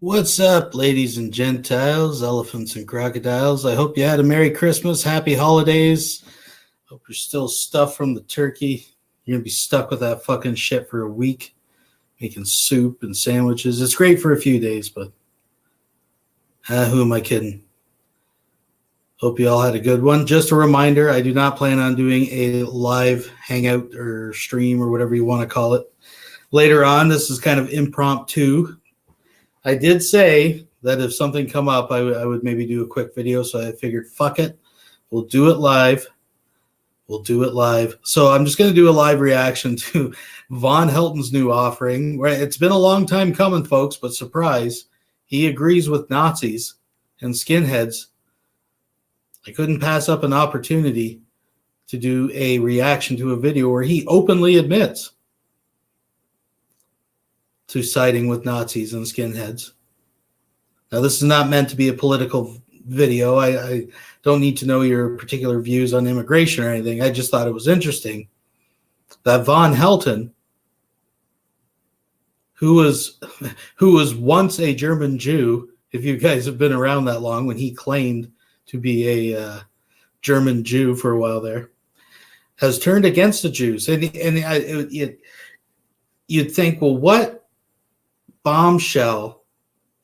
What's up, ladies and gentiles, elephants and crocodiles? I hope you had a Merry Christmas, Happy Holidays. Hope you're still stuffed from the turkey. You're going to be stuck with that fucking shit for a week, making soup and sandwiches. It's great for a few days, but who am I kidding? Hope you all had a good one. Just a reminder, I do not plan on doing a live hangout or stream or whatever you want to call it later on. This is kind of impromptu. I did say that if something come up, I would maybe do a quick video. So I figured, fuck it. We'll do it live. So I'm just going to do a live reaction to Vonhelton's new offering. It's been a long time coming, folks, but surprise, he agrees with Nazis and skinheads. I couldn't pass up an opportunity to do a reaction to a video where he openly admits to siding with Nazis and skinheads. Now, this is not meant to be a political video. I don't need to know your particular views on immigration or anything. I just thought it was interesting that Vonhelton, who was once a German Jew, if you guys have been around that long, when he claimed to be a German Jew for a while there, has turned against the Jews. And you'd think, well, what bombshell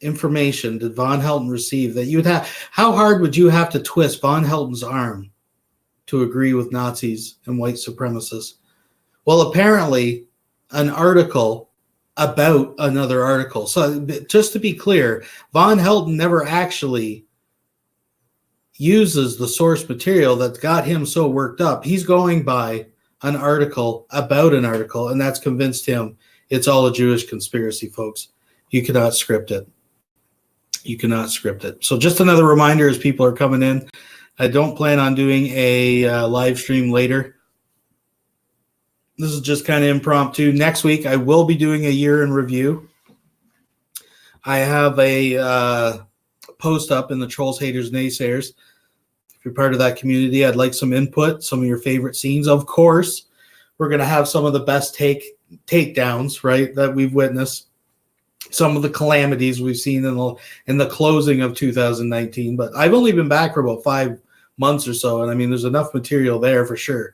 information did Vonhelton receive that you would have? How hard would you have to twist Vonhelton's arm to agree with Nazis and white supremacists? Well, apparently an article about another article. So just to be clear, Vonhelton never actually uses the source material that got him so worked up. He's going by an article about an article, and that's convinced him it's all a Jewish conspiracy, folks. You cannot script it. So just another reminder as people are coming in, I don't plan on doing a live stream later. This is just kind of impromptu. Next week, I will be doing a year in review. I have a post up in the Trolls, Haters, Naysayers. If you're part of that community, I'd like some input, some of your favorite scenes. Of course, we're going to have some of the best takedowns, right, that we've witnessed. Some of the calamities we've seen in the closing of 2019. But I've only been back for about 5 months or so, and I mean, there's enough material there for sure.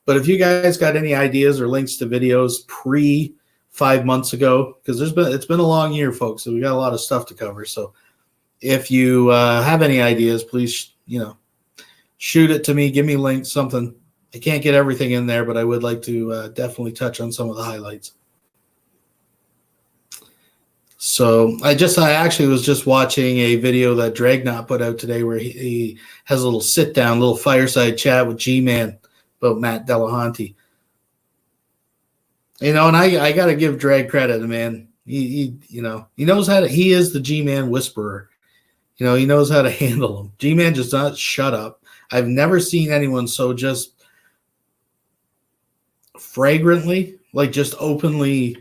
But if you guys got any ideas or links to videos pre 5 months ago, because it's been a long year, folks, so we got a lot of stuff to cover. So if you have any ideas, please, shoot it to me. Give me links, something. I can't get everything in there, but I would like to definitely touch on some of the highlights. So I actually was just watching a video that Dragnot put out today where he has a little sit down, little fireside chat with G-Man about Matt Delahanty. And I got to give Drag credit, man. He knows how to, he is the G-Man whisperer. He knows how to handle him. G-Man just not shut up. I've never seen anyone so just fragrantly, like just openly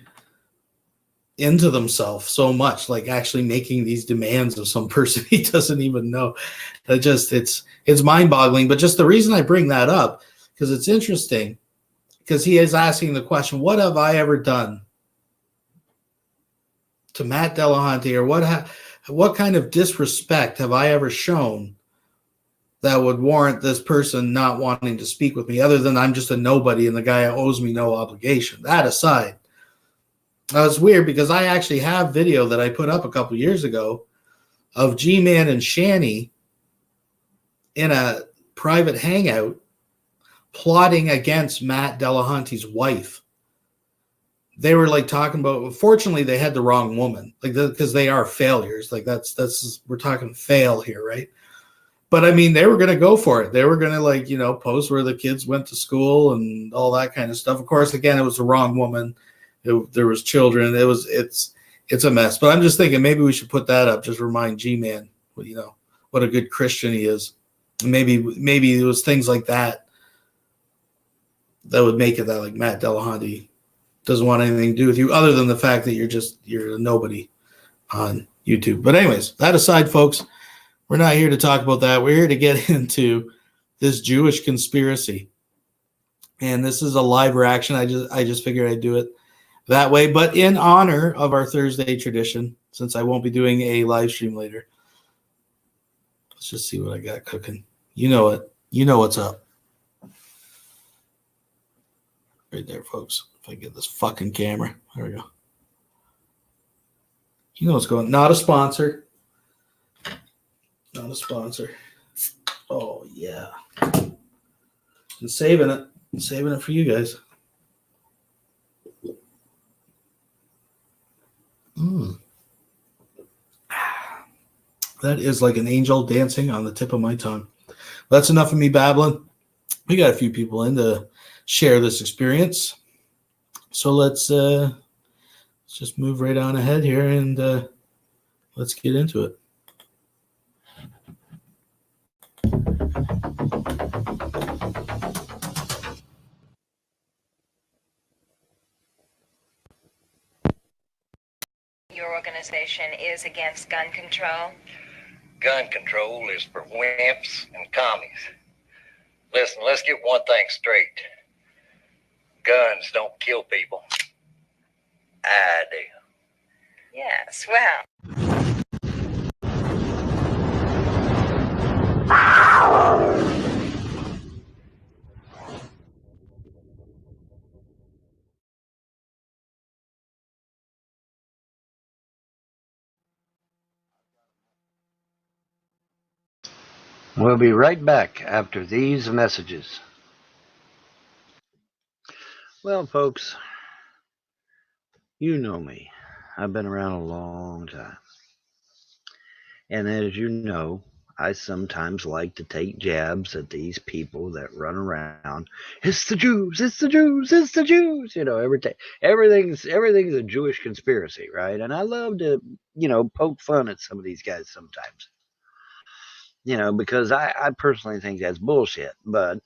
into themselves so much, like actually making these demands of some person he doesn't even know. It's mind-boggling. But just the reason I bring that up, because it's interesting, because he is asking the question, what have I ever done to Matt Delahanty, or what kind of disrespect have I ever shown that would warrant this person not wanting to speak with me, other than I'm just a nobody and the guy owes me no obligation? That aside, it's weird because I actually have video that I put up a couple years ago of G-Man and Shanny in a private hangout plotting against Matt Delahanty's wife. They were like talking about, fortunately they had the wrong woman, like, because they are failures. Like that's we're talking fail here, right? But I mean, they were going to go for it. They were going to post where the kids went to school and all that kind of stuff. Of course, again, it was the wrong woman. There was children. It's a mess. But I'm just thinking maybe we should put that up. Just remind G-Man, what a good Christian he is. And maybe it was things like that would make it that like Matt Delahanty doesn't want anything to do with you, other than the fact that you're a nobody on YouTube. But anyways, that aside, folks, we're not here to talk about that. We're here to get into this Jewish conspiracy. And this is a live reaction. I just figured I'd do it. that way. But in honor of our Thursday tradition, since I won't be doing a live stream later, let's just see what I got cooking. You know it. You know what's up. Right there, folks. If I get this fucking camera. There we go. You know what's going on. Not a sponsor. Not a sponsor. Oh, yeah. And saving it. Saving it for you guys. That is like an angel dancing on the tip of my tongue. That's enough of me babbling. We got a few people in to share this experience. So let's just move right on ahead here and let's get into it. Your organization is against gun control? Gun control is for wimps and commies. Listen, let's get one thing straight. Guns don't kill people. I do. Yes, well. We'll be right back after these messages. Well, folks, you know me. I've been around a long time. And as you know, I sometimes like to take jabs at these people that run around. It's the Jews, it's the Jews, it's the Jews. You know, everything's a Jewish conspiracy, right? And I love to, poke fun at some of these guys sometimes. Because I personally think that's bullshit. But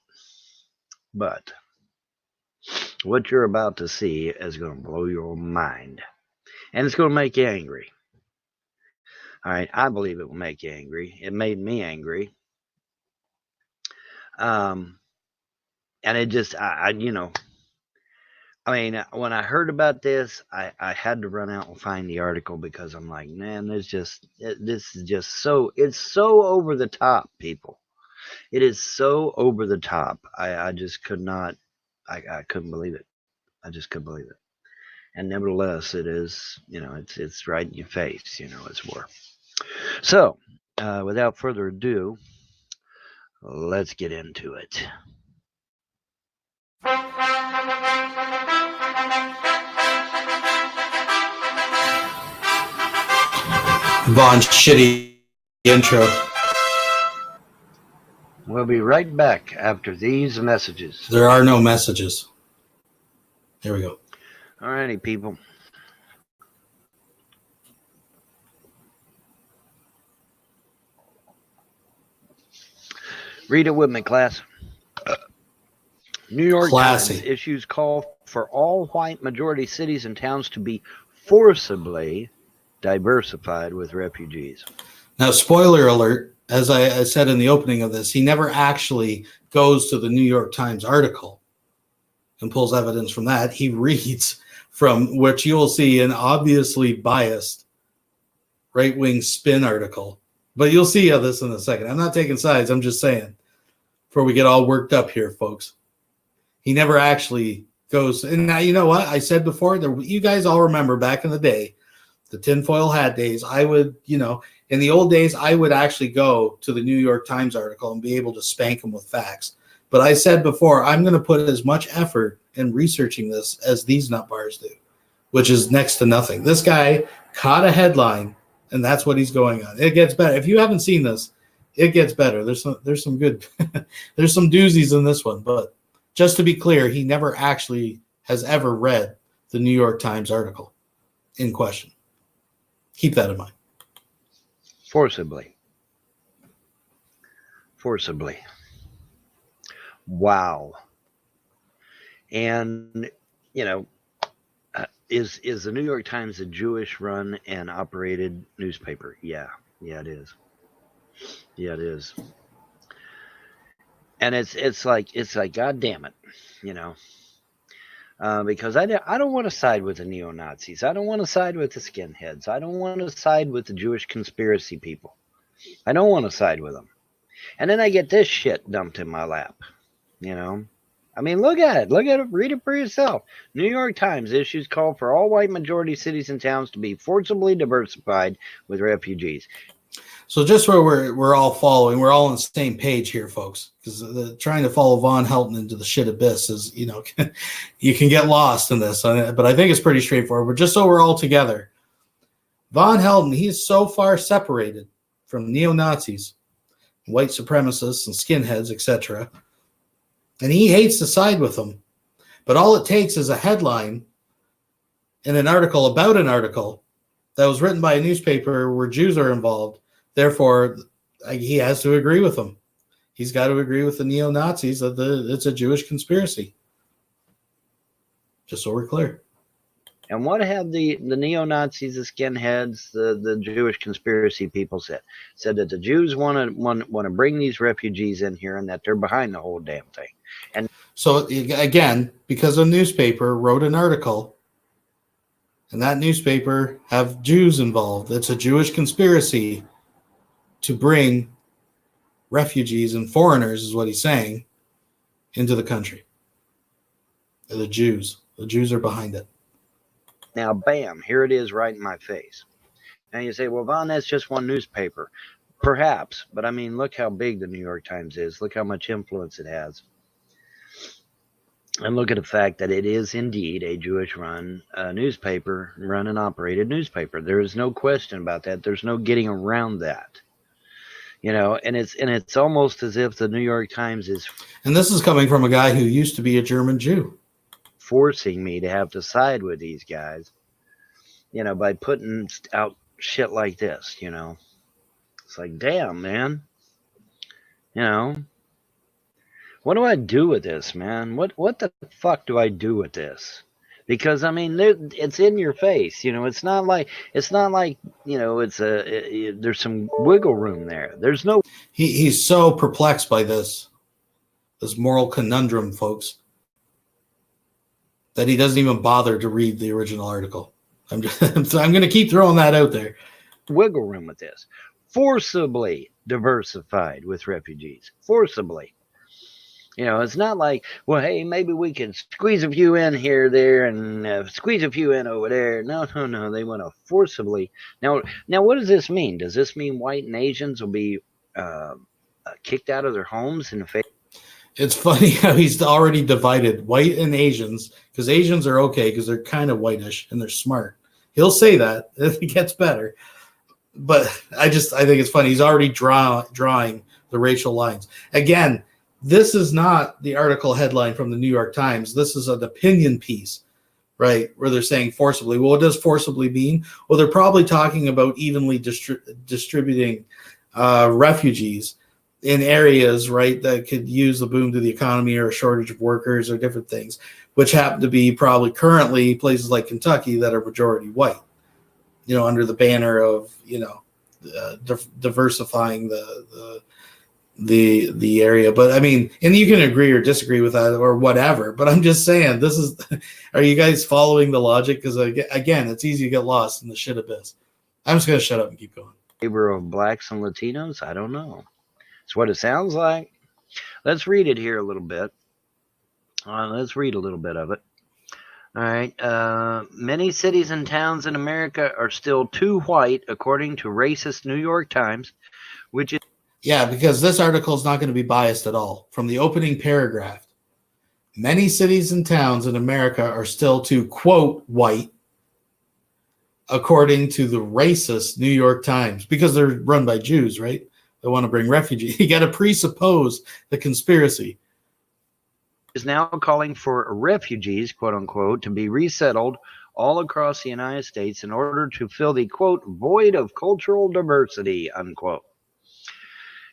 what you're about to see is going to blow your mind. And it's going to make you angry. All right, I believe it will make you angry. It made me angry. And it just, when I heard about this, I had to run out and find the article because I'm like, man, this is just so, it's so over the top, people. It is so over the top. I just could not, I couldn't believe it. I just couldn't believe it. And nevertheless, it is, it's right in your face, it's war. So, without further ado, let's get into it. Von's shitty intro. We'll be right back after these messages. There are no messages. There we go. All righty, people. Read it with me, class. New York Times issues call for all white majority cities and towns to be forcibly diversified with refugees. Now, spoiler alert, as I said in the opening of this, he never actually goes to the New York Times article and pulls evidence from that. He reads from which you will see an obviously biased right-wing spin article. But you'll see this in a second. I'm not taking sides. I'm just saying before we get all worked up here, folks. He never actually goes. And now, you know what? I said before, you guys all remember back in the day, the tinfoil hat days. I would, in the old days, I would actually go to the New York Times article and be able to spank them with facts. But I said before, I'm going to put as much effort in researching this as these nutbars do, which is next to nothing. This guy caught a headline, and that's what he's going on. It gets better. If you haven't seen this, it gets better. There's some good, there's some doozies in this one. But just to be clear, he never actually has ever read the New York Times article in question. Keep that in mind. Forcibly. Wow. And, is the New York Times a Jewish-run and operated newspaper? Yeah, it is. Yeah, it is. And it's like, God damn it, because I don't want to side with the neo-Nazis. I don't want to side with the skinheads. I don't want to side with the Jewish conspiracy people. I don't want to side with them. And then I get this shit dumped in my lap, you know. I mean, look at it. Look at it. Read it for yourself. New York Times issues call for all white majority cities and towns to be forcibly diversified with refugees. So just where we're all following, we're all on the same page here, folks. Because trying to follow Vonhelton into the shit abyss is, you know, you can get lost in this. But I think it's pretty straightforward. But just so we're all together, Vonhelton, he's so far separated from neo-Nazis, white supremacists, and skinheads, etc. And he hates to side with them. But all it takes is a headline in an article about an article that was written by a newspaper where Jews are involved. Therefore, he has to agree with them. He's got to agree with the neo-Nazis that it's a Jewish conspiracy. Just so we're clear. And what have the neo-Nazis, the skinheads, the Jewish conspiracy people said? Said that the Jews want to bring these refugees in here and that they're behind the whole damn thing. And so, again, because a newspaper wrote an article, and that newspaper have Jews involved, it's a Jewish conspiracy to bring refugees and foreigners, is what he's saying, into the country. The Jews. The Jews are behind it. Now, bam, here it is right in my face. Now you say, well, Von, that's just one newspaper. Perhaps, but I mean, look how big the New York Times is. Look how much influence it has. And look at the fact that it is indeed a Jewish-run newspaper, run and operated newspaper. There is no question about that. There's no getting around that. You know, and it's almost as if the New York Times is. And this is coming from a guy who used to be a German Jew. Forcing me to have to side with these guys, you know, by putting out shit like this, you know. It's like, damn, man. You know, what do I do with this, man? What the fuck do I do with this? Because I mean, it's in your face, you know. It's not like you know. There's some wiggle room there. There's no. He's so perplexed by this moral conundrum, folks, that he doesn't even bother to read the original article. I'm going to keep throwing that out there. Wiggle room with this. Forcibly diversified with refugees. Forcibly. You know, it's not like, well, hey, maybe we can squeeze a few in here, there, and squeeze a few in over there. No. They want to forcibly. Now, what does this mean? Does this mean white and Asians will be kicked out of their homes in the It's funny how he's already divided white and Asians, because Asians are okay because they're kind of whitish and they're smart. He'll say that if it gets better. But I think it's funny. He's already drawing the racial lines. Again, this is not the article headline from the New York Times. This is an opinion piece, right, where they're saying forcibly. Well, what does forcibly mean? Well, they're probably talking about evenly distributing refugees in areas, right, that could use the boom to the economy or a shortage of workers or different things, which happen to be probably currently places like Kentucky that are majority white, you know, under the banner of, you know, diversifying the area. But I mean, and you can agree or disagree with that or whatever, but I'm just saying, this is, are you guys following the logic? Because again, it's easy to get lost in the shit abyss. I'm just going to shut up and keep going. Favor of blacks and Latinos? I don't know. It's what it sounds like. Let's read it here a little bit. Let's read a little bit of it. All right. Many cities and towns in America are still too white, according to racist New York Times, which is. Yeah, because this article is not going to be biased at all. From the opening paragraph, many cities and towns in America are still too, quote, white, according to the racist New York Times, because they're run by Jews, right? They want to bring refugees. You got to presuppose the conspiracy. Is now calling for refugees, quote unquote, to be resettled all across the United States in order to fill the, quote, void of cultural diversity, unquote.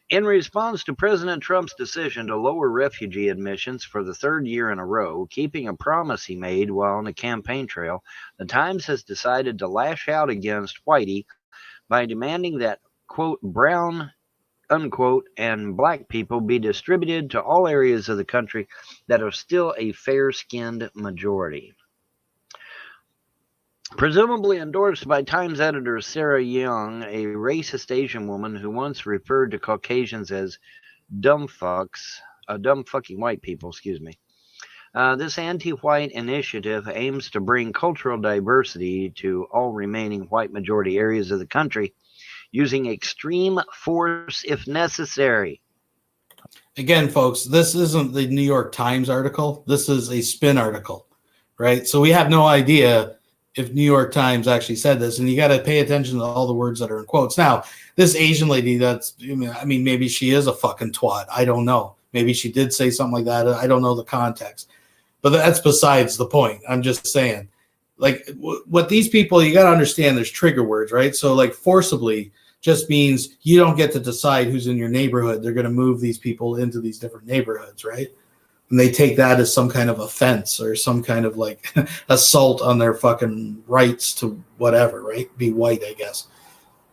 In response to President Trump's decision to lower refugee admissions for the third year in a row, keeping a promise he made while on the campaign trail, the Times has decided to lash out against Whitey by demanding that, quote, brown unquote, and black people be distributed to all areas of the country that are still a fair-skinned majority. Presumably endorsed by Times editor Sarah Young, a racist Asian woman who once referred to Caucasians as dumb fucking white people, excuse me. This anti-white initiative aims to bring cultural diversity to all remaining white majority areas of the country using extreme force if necessary. Again, folks, this isn't the New York Times article. This is a spin article, right? So we have no idea if New York Times actually said this, and you got to pay attention to all the words that are in quotes. Now, this Asian lady, I mean, maybe she is a fucking twat. I don't know. Maybe she did say something like that. I don't know the context, but that's besides the point. I'm just saying, like, what these people, you got to understand, there's trigger words, right? So, like, forcibly just means you don't get to decide who's in your neighborhood. They're going to move these people into these different neighborhoods, right? And they take that as some kind of offense or some kind of like assault on their fucking rights to whatever, right? Be white, I guess.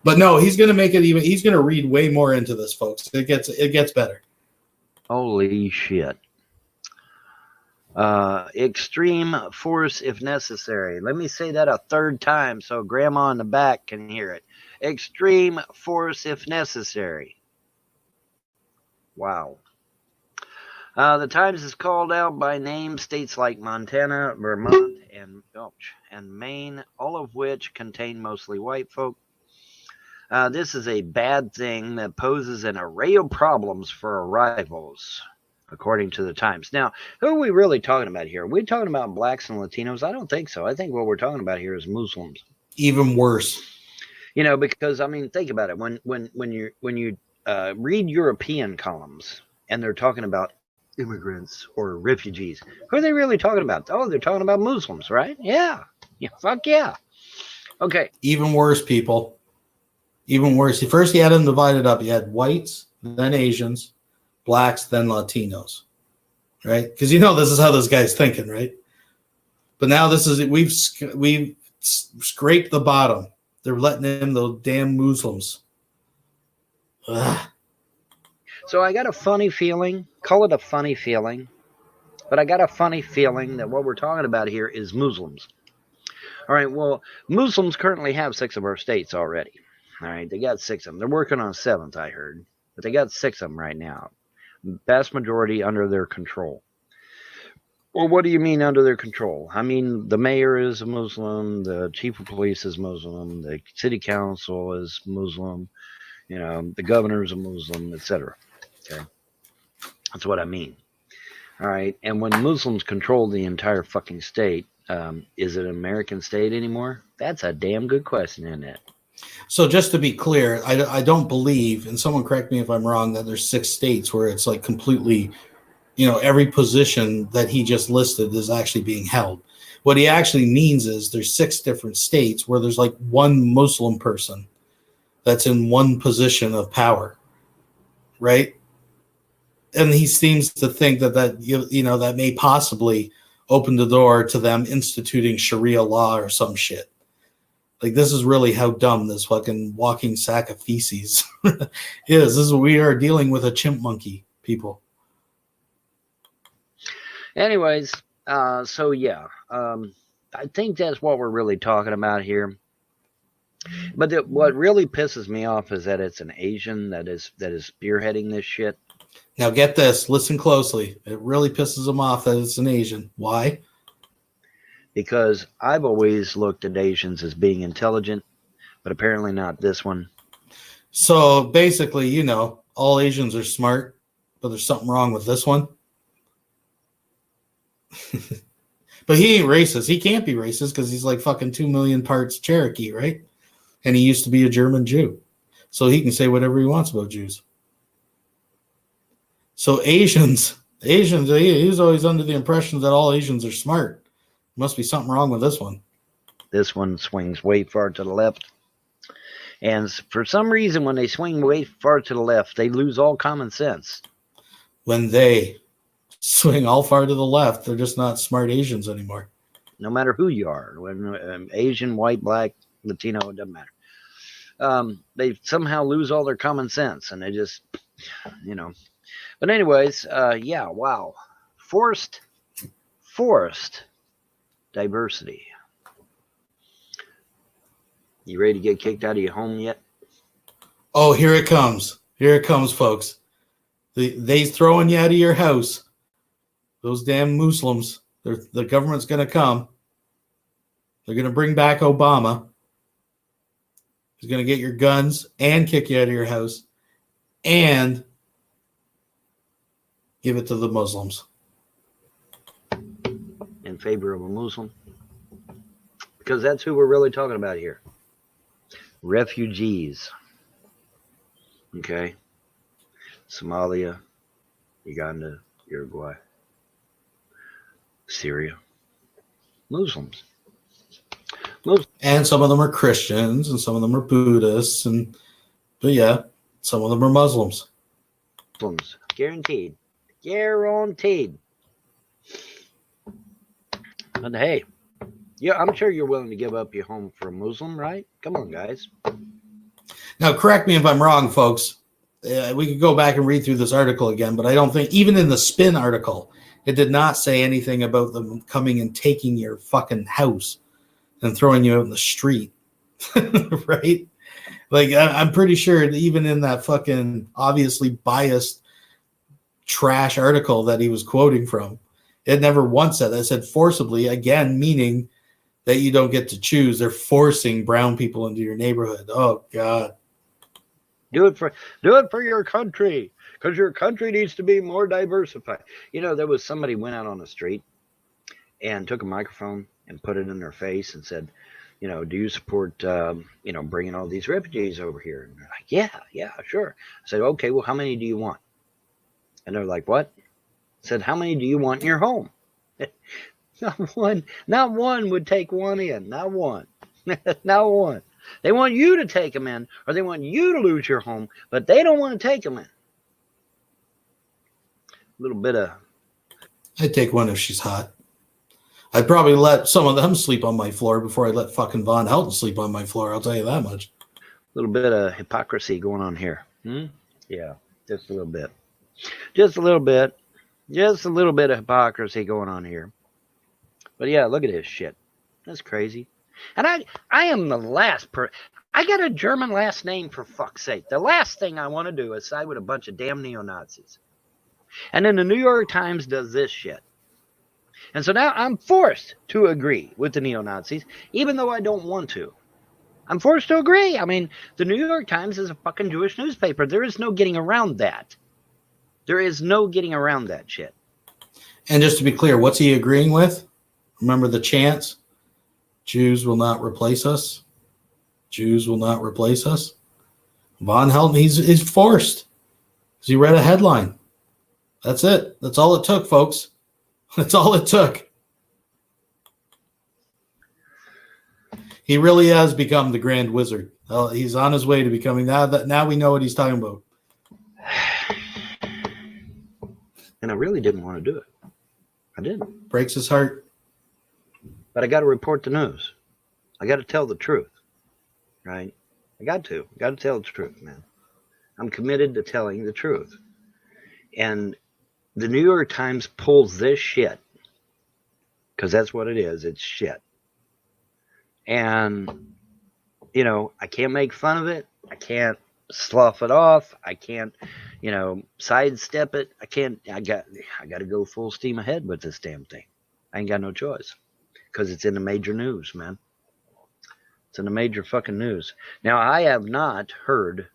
But no, he's going to make it even. He's going to read way more into this, folks. It gets better. Holy shit. Extreme force if necessary. Let me say that a third time so grandma in the back can hear it. Extreme force if necessary. Wow. The Times is called out by name states like Montana, Vermont, and Maine, all of which contain mostly white folk. This is a bad thing that poses an array of problems for arrivals, according to the Times. Now, who are we really talking about here? Are we talking about blacks and Latinos? I don't think so. I think what we're talking about here is Muslims. Even worse. You know, because I mean, think about it. When you read European columns and they're talking about immigrants or refugees, who are they really talking about? Oh, they're talking about Muslims, right? Yeah, fuck yeah. Okay. Even worse, people. Even worse. First, you had them divided up. You had whites, then Asians, blacks, then Latinos, right? Because you know this is how this guy's thinking, right? But now we've scraped the bottom. They're letting in those damn Muslims. Ugh. So I got a funny feeling, call it a funny feeling, but I got a funny feeling that what we're talking about here is Muslims. All right, well, Muslims currently have 6 of our states already. All right, they got 6 of them. They're working on a 7th, I heard, but they got 6 of them right now. Vast majority under their control. Well, what do you mean under their control? I mean, the mayor is a Muslim, the chief of police is Muslim, the city council is Muslim, you know, the governor is a Muslim, etc. Okay, that's what I mean. All right, and when Muslims control the entire fucking state, is it an American state anymore? That's a damn good question, isn't it? So just to be clear, I don't believe, and someone correct me if I'm wrong, that there's 6 states where it's like completely, you know, every position that he just listed is actually being held. What he actually means is there's 6 different states where there's like one Muslim person that's in one position of power, right? And he seems to think that you know that may possibly open the door to them instituting Sharia law or some shit. Like, this is really how dumb this fucking walking sack of feces is. This is what we are dealing with, a chimp monkey, people. Anyways, so yeah, I think that's what we're really talking about here. But what really pisses me off is that it's an Asian that is spearheading this shit. Now get this, listen closely. It really pisses him off that it's an Asian. Why? Because I've always looked at Asians as being intelligent, but apparently not this one. So basically, you know, all Asians are smart, but there's something wrong with this one. But he ain't racist. He can't be racist because he's like fucking 2 million parts Cherokee, right? And he used to be a German Jew. So he can say whatever he wants about Jews. So Asians, he's always under the impression that all Asians are smart. Must be something wrong with this one. This one swings way far to the left. And for some reason, when they swing way far to the left, they lose all common sense. When they swing all far to the left, they're just not smart Asians anymore. No matter who you are. When Asian, white, black, Latino, it doesn't matter. they somehow lose all their common sense, and they just, you know. But anyways, yeah, wow, forced diversity. You ready to get kicked out of your home yet? Oh, here it comes. Here it comes, folks. They throwing you out of your house. Those damn Muslims. The government's going to come. They're going to bring back Obama. He's going to get your guns and kick you out of your house and give it to the Muslims. In favor of a Muslim? Because that's who we're really talking about here. Refugees. Okay? Somalia, Uganda, Uruguay, Syria. Muslims. And some of them are Christians and some of them are Buddhists. But yeah, some of them are Muslims. Muslims. Guaranteed. Guaranteed. And hey, yeah, I'm sure you're willing to give up your home for a Muslim, right? Come on, guys. Now, correct me if I'm wrong, folks. We could go back and read through this article again, but I don't think, even in the Spin article, it did not say anything about them coming and taking your fucking house and throwing you out in the street. Right? Like, I'm pretty sure even in that fucking obviously biased trash article that he was quoting from, it never once said that. It said forcibly, again, meaning that you don't get to choose. They're forcing brown people into your neighborhood. Oh, God. Do it for your country, because your country needs to be more diversified. You know, there was somebody went out on the street and took a microphone and put it in their face and said, you know, do you support, bringing all these refugees over here? And they're like, yeah, sure. I said, okay, well, how many do you want? And they're like, what? I said, how many do you want in your home? Not one would take one in. Not one. Not one. They want you to take them in, or they want you to lose your home, but they don't want to take them in. A little bit of... I'd take one if she's hot. I'd probably let some of them sleep on my floor before I let fucking Vonhelton sleep on my floor. I'll tell you that much. A little bit of hypocrisy going on here. Yeah, just a little bit. Just a little bit. Just a little bit of hypocrisy going on here. But yeah, look at this shit. That's crazy. And I am the last I got a German last name, for fuck's sake. The last thing I want to do is side with a bunch of damn neo-Nazis. And then the New York Times does this shit. And so now I'm forced to agree with the neo-Nazis, even though I don't want to. I'm forced to agree. I mean, the New York Times is a fucking Jewish newspaper. There is no getting around that. There is no getting around that shit. And just to be clear, what's he agreeing with? Remember the chants? Jews will not replace us. Jews will not replace us. Vonhelton, he's forced. Because he read a headline. That's it. That's all it took, folks. That's all it took. He really has become the Grand Wizard. He's on his way to becoming that. Now we know what he's talking about. And I really didn't want to do it. I didn't. Breaks his heart. But I got to report the news. I got to tell the truth, right? I got to tell the truth, man. I'm committed to telling the truth. And the New York Times pulls this shit, because that's what it is. It's shit. And, you know, I can't make fun of it. I can't slough it off. I can't, sidestep it. I got to go full steam ahead with this damn thing. I ain't got no choice. Because it's in the major news, man. It's in the major fucking news. Now, I have not heard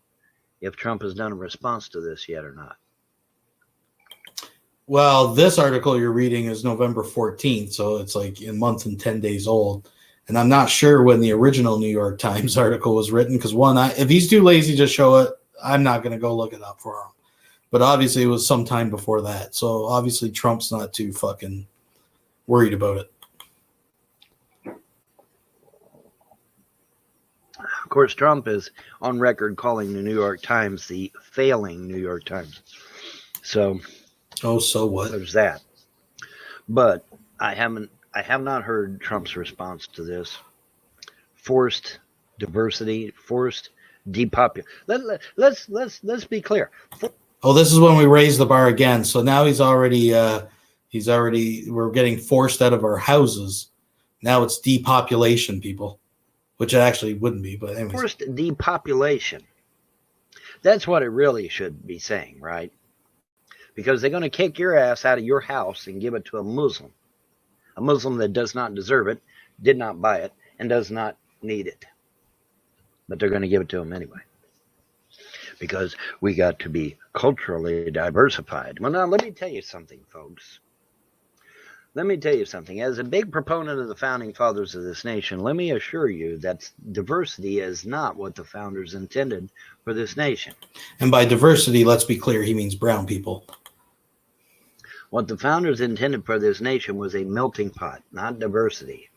if Trump has done a response to this yet or not. Well, this article you're reading is November 14th, so it's like a month and 10 days old. And I'm not sure when the original New York Times article was written, because if he's too lazy to show it, I'm not going to go look it up for him. But obviously it was some time before that. So obviously Trump's not too fucking worried about it. Of course, Trump is on record calling the New York Times the failing New York Times. So what? There's that. But I have not heard Trump's response to this. Forced diversity, forced Let's be clear. Oh, this is when we raise the bar again. So now we're getting forced out of our houses. Now it's depopulation, people, which it actually wouldn't be, but anyways. Forced depopulation. That's what it really should be saying, right? Because they're going to kick your ass out of your house and give it to a Muslim that does not deserve it, did not buy it, and does not need it. But they're going to give it to them anyway. Because we got to be culturally diversified. Well, now, let me tell you something, folks. Let me tell you something. As a big proponent of the founding fathers of this nation, let me assure you that diversity is not what the founders intended for this nation. And by diversity, let's be clear, he means brown people. What the founders intended for this nation was a melting pot, not diversity.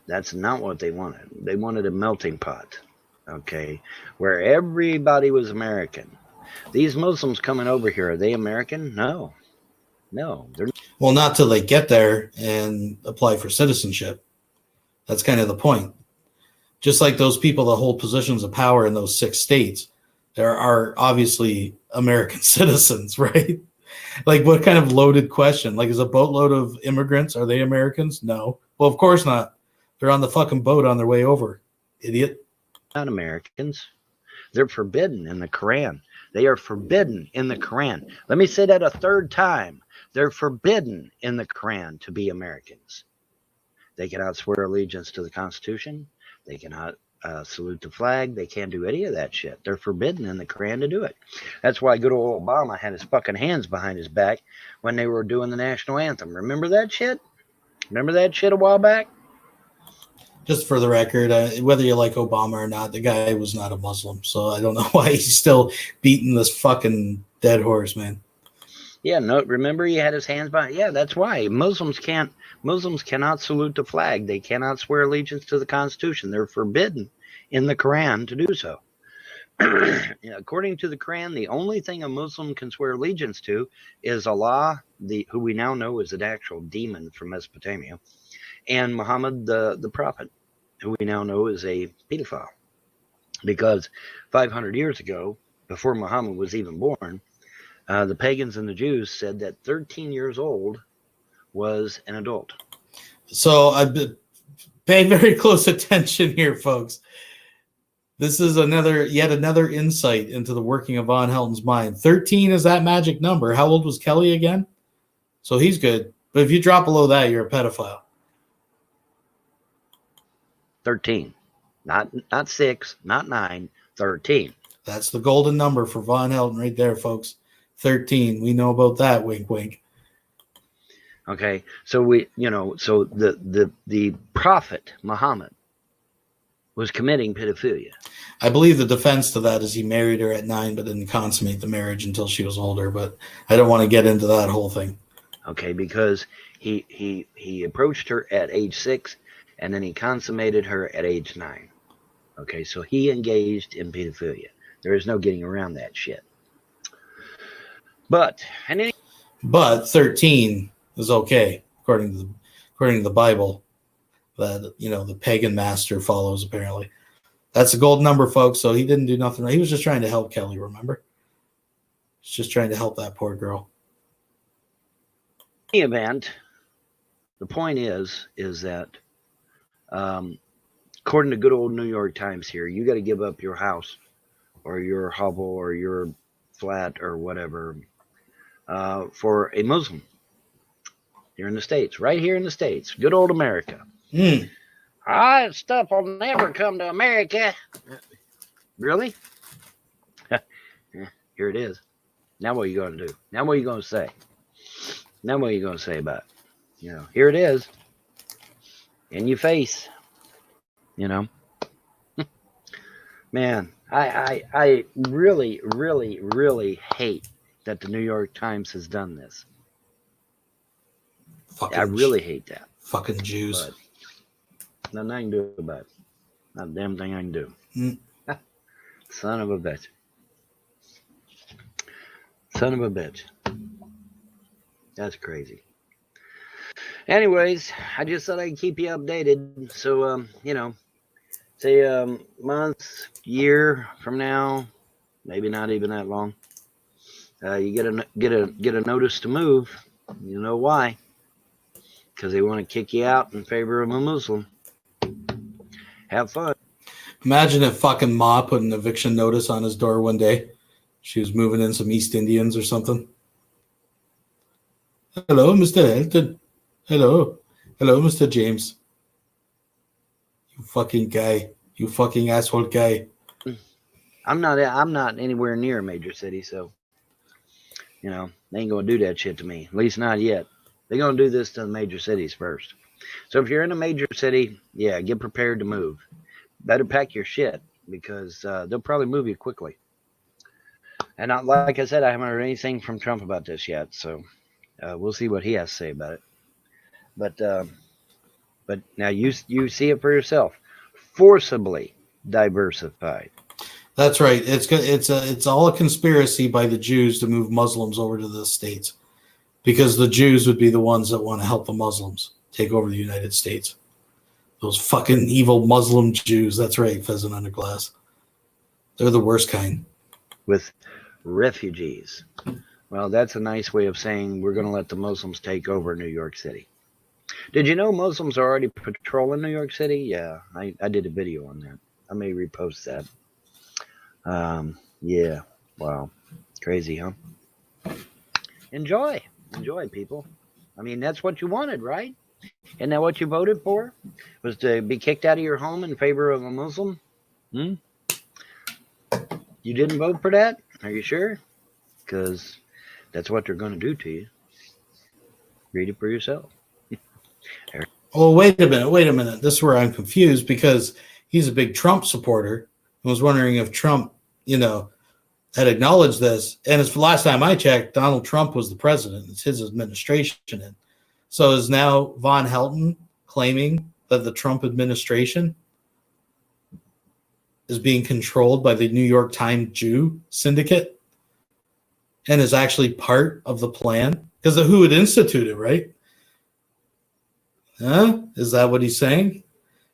That's not what they wanted. They wanted a melting pot, okay, where everybody was American. These Muslims coming over here, are they American? No. No. Well, not till they get there and apply for citizenship. That's kind of the point. Just like those people that hold positions of power in those 6 states, there are obviously American citizens, right? Like, what kind of loaded question? Like, is a boatload of immigrants, are they Americans? No. Well, of course not. They're on the fucking boat on their way over. Idiot. Not Americans. They're forbidden in the Quran. They are forbidden in the Quran. Let me say that a third time. They're forbidden in the Quran to be Americans. They cannot swear allegiance to the Constitution. They cannot salute the flag. They can't do any of that shit. They're forbidden in the Quran to do it. That's why good old Obama had his fucking hands behind his back when they were doing the national anthem. Remember that shit? Remember that shit a while back? Just for the record, whether you like Obama or not, the guy was not a Muslim. So I don't know why he's still beating this fucking dead horse, man. Yeah, no, remember he had his hands behind. Yeah, that's why Muslims cannot salute the flag. They cannot swear allegiance to the Constitution. They're forbidden in the Quran to do so. According to the Quran, the only thing a Muslim can swear allegiance to is Allah, who we now know is an actual demon from Mesopotamia, and Muhammad, the prophet, who we now know is a pedophile. Because 500 years ago, before Muhammad was even born, the pagans and the Jews said that 13 years old was an adult. So I've been paying very close attention here, folks. This is yet another insight into the working of Vonhelton's mind. 13 is that magic number. How old was Kelly again? So he's good. But if you drop below that, you're a pedophile. 13. Not 6, not 9, 13. That's the golden number for Vonhelton right there, folks. 13. We know about that. Wink, wink. Okay, so the prophet Muhammad was committing pedophilia. I believe the defense to that is he married her at 9, but didn't consummate the marriage until she was older. But I don't want to get into that whole thing. Okay, because he approached her at age 6, and then he consummated her at age 9. Okay, so he engaged in pedophilia. There is no getting around that shit. But 13 is okay according to the Bible that the pagan master follows. Apparently, that's a gold number, folks. So he didn't do nothing. He was just trying to help Kelly. Remember, he's just trying to help that poor girl. In any event, the point is that according to good old New York Times here, you got to give up your house or your hovel or your flat or whatever for a Muslim here in the States, right here in the States. Good old America. That stuff will never come to America. Really? Here it is. Now what are you going to do? Now what are you going to say? Now what are you going to say about it? Here it is. In your face. Man, I really, really, really hate that the New York Times has done this. I really hate that. Fucking Jews. But nothing I can do about it. Not a damn thing I can do. Son of a bitch. Son of a bitch. That's crazy. Anyways, I just thought I'd keep you updated. So, say a month, year from now, maybe not even that long. You get a notice to move. You know why? Because they want to kick you out in favor of a Muslim. Have fun. Imagine if fucking Ma put an eviction notice on his door one day. She was moving in some East Indians or something. Hello, Mr. Elton. Hello. Hello, Mr. James. You fucking guy. You fucking asshole guy. I'm not anywhere near a major city, so they ain't gonna do that shit to me. At least not yet. They're gonna do this to the major cities first. So if you're in a major city, yeah, get prepared to move. Better pack your shit because they'll probably move you quickly. And like I said, I haven't heard anything from Trump about this yet, so we'll see what he has to say about it. But now you see it for yourself. Forcibly diversified. That's right. It's all a conspiracy by the Jews to move Muslims over to the States, because the Jews would be the ones that want to help the Muslims take over the United States. Those fucking evil Muslim Jews. That's right, Pheasant Under Glass. They're the worst kind. With refugees. Well, that's a nice way of saying we're going to let the Muslims take over New York City. Did you know Muslims are already patrolling New York City? Yeah, I did a video on that. I may repost that. Yeah, wow. Crazy, huh? Enjoy, people. I mean, that's what you wanted, right? Isn't that what you voted for? Was to be kicked out of your home in favor of a Muslim? You didn't vote for that? Are you sure? Because that's what they're going to do to you. Read it for yourself. Oh, wait a minute. This is where I'm confused, because he's a big Trump supporter. I was wondering if Trump, had acknowledged this. And as for last time I checked, Donald Trump was the president. It's his administration. And so is now Vonhelton claiming that the Trump administration is being controlled by the New York Times Jew syndicate and is actually part of the plan? Because of who would institute it, right? Huh? Is that what he's saying?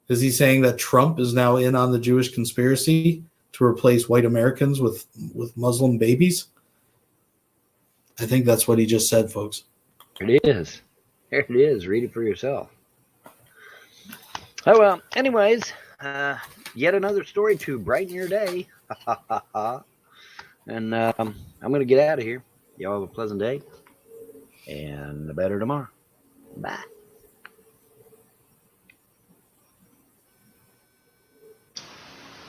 Is he saying that Trump is now in on the Jewish conspiracy to replace white Americans with Muslim babies? I think that's what he just said, folks. It is. There it is. Read it for yourself. Oh, well, anyways, yet another story to brighten your day. And I'm going to get out of here. Y'all have a pleasant day and a better tomorrow. Bye.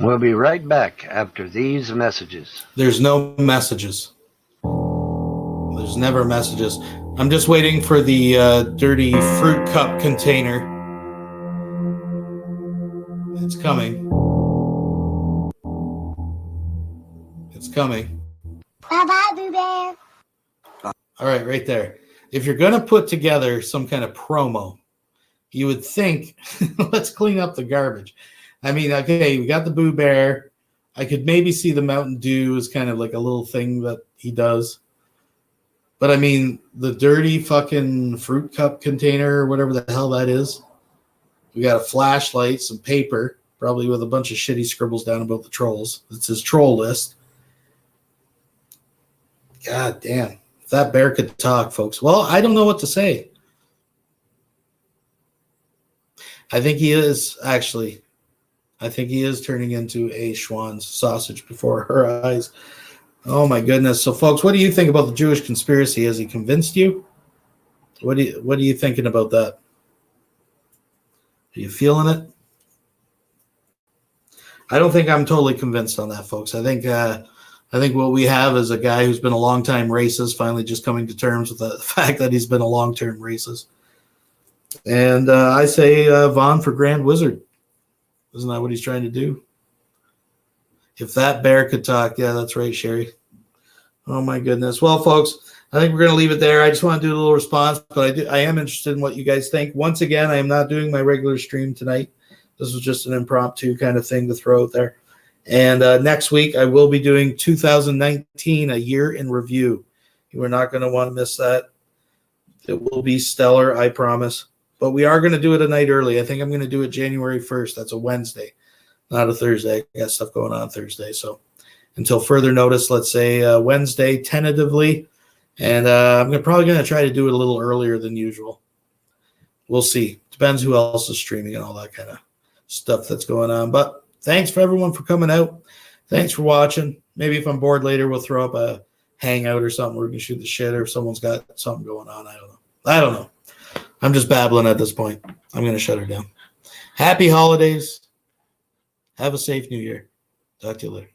We'll be right back after these messages. There's no messages. There's never messages. I'm just waiting for the dirty fruit cup container. It's coming. It's coming. Bye-bye, Boo Bear. All right, right there. If you're going to put together some kind of promo, you would think, let's clean up the garbage. I mean, okay, we got the Boo Bear. I could maybe see the Mountain Dew as kind of like a little thing that he does. But I mean, the dirty fucking fruit cup container or whatever the hell that is. We got a flashlight, some paper, probably with a bunch of shitty scribbles down about the trolls. It's his troll list. God damn. If that bear could talk, folks. Well, I don't know what to say. I think he is, actually. I think he is turning into a Schwann's sausage before her eyes. Oh, my goodness. So, folks, what do you think about the Jewish conspiracy? Has he convinced you? What are you thinking about that? Are you feeling it? I don't think I'm totally convinced on that, folks. I think what we have is a guy who's been a long-time racist finally just coming to terms with the fact that he's been a long-term racist. And I say Vaughn for Grand Wizard. Isn't that what he's trying to do? If that bear could talk. Yeah, that's right, Sherry. Oh, my goodness. Well, folks, I think we're going to leave it there. I just want to do a little response, but I am interested in what you guys think. Once again, I am not doing my regular stream tonight. This was just an impromptu kind of thing to throw out there. And next week, I will be doing 2019, a year in review. You are not going to want to miss that. It will be stellar, I promise. But we are going to do it a night early. I think I'm going to do it January 1st. That's a Wednesday. not a Thursday. I got stuff going on Thursday. So until further notice, let's say Wednesday tentatively. And I'm probably going to try to do it a little earlier than usual. We'll see. Depends who else is streaming and all that kind of stuff that's going on. But thanks for everyone for coming out. Thanks for watching. Maybe if I'm bored later, we'll throw up a hangout or something where we can shoot the shit, or if someone's got something going on. I don't know. I'm just babbling at this point. I'm going to shut her down. Happy holidays. Have a safe new year. Talk to you later.